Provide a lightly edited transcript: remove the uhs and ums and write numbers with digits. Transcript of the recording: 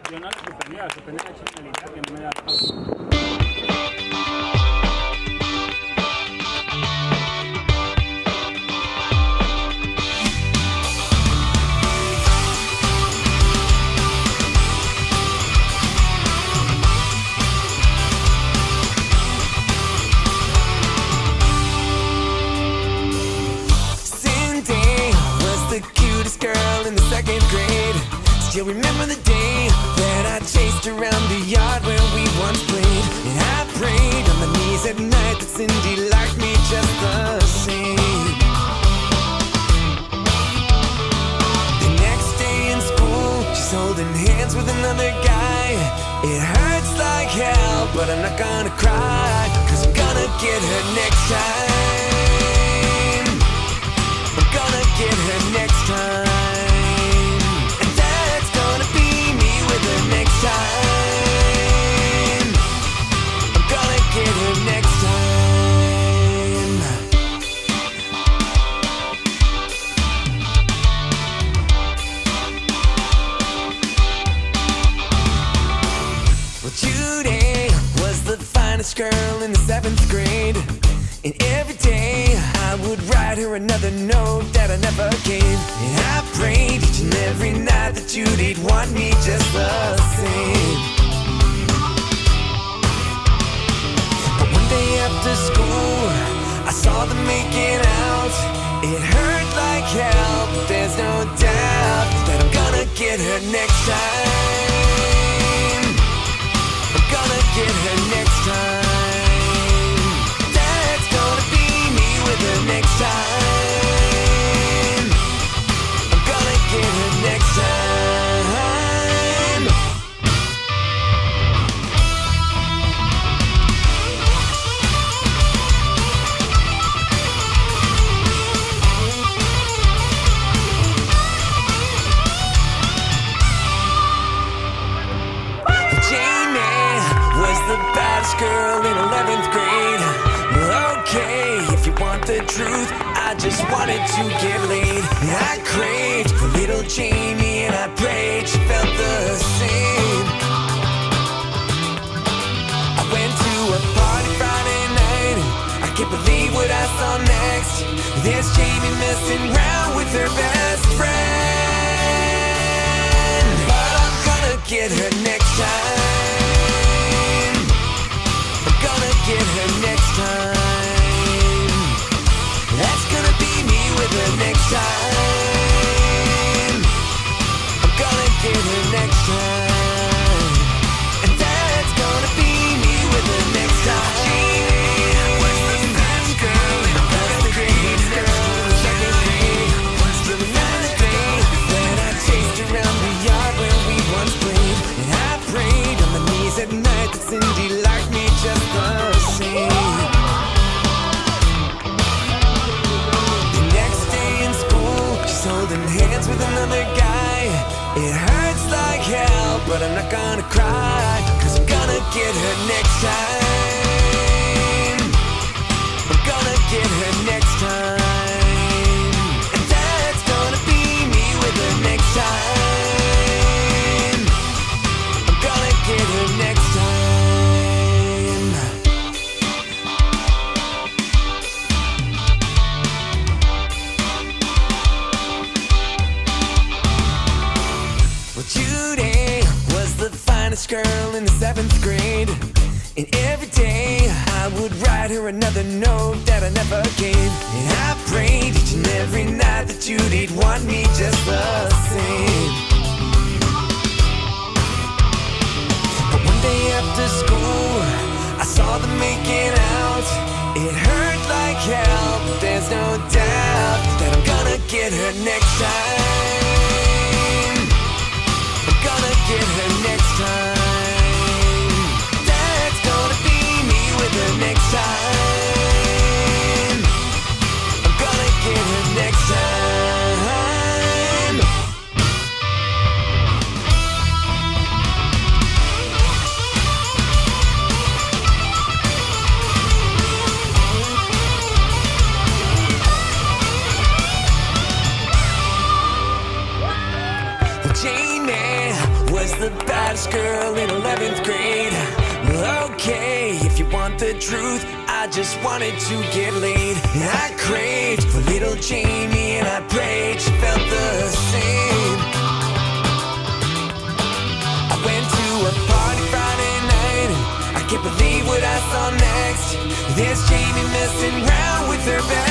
Yo no la suspendía la criminalidad que no me da. Cindy was the cutest girl in the second grade. Still remember the day that I chased around the yard where we once played. And I prayed on my knees at night that Cindy liked me just the same. The next day in school, she's holding hands with another guy. It hurts like hell, but I'm not gonna cry, 'cause I'm gonna get her next time. I'm gonna get her next time. And that's gonna be me with her next time. I'm gonna get her next time. Well, Judy was the finest girl in the 7th grade. And every day I would write her another note that I never gave. And I prayed each and every night that Judy'd want me just the same. But one day after school, I saw them making out. It hurt like hell, but there's no doubt that I'm gonna get her next time. I'm gonna get her next time. With her next time. I'm gonna get her next time. Jamie was the baddest girl in 11th grade. Okay, if you want the truth, I just wanted to get laid. I craved for little Jamie, and I prayed she felt the same. I went to a party Friday night. I can't believe what I saw next. There's Jamie messing around with her best friend. But I'm gonna get her next time. I'm gonna get her next time. That's gonna be me with her next time. I'm gonna get her next time. And that's gonna be me with her next time. Was the best girl in the grade, second grade. Still another day that I chased around the yard where we once played. And I prayed on my knees at night that Cindy liked me just the same. Holding hands with another guy. It hurts like hell, but I'm not gonna cry, 'cause I'm gonna get her next time. I'm gonna get her next time. And that's gonna be me with her next time. I'm gonna get her next time. Judy was the finest girl in the 7th grade. And every day I would write her another note that I never gave. And I prayed each and every night that Judy'd want me just the same. But one day after school, I saw them making out. It hurt like hell, but there's no doubt that I'm gonna get her next time. I'm gonna get her next time. That's gonna be me with her next time. I'm gonna get her next time. was the baddest girl in 11th grade. Well, okay, if you want the truth, I just wanted to get laid. I craved for little Jamie and I prayed she felt the same. I went to a party Friday night, I can't believe what I saw next. There's Jamie messing around with her best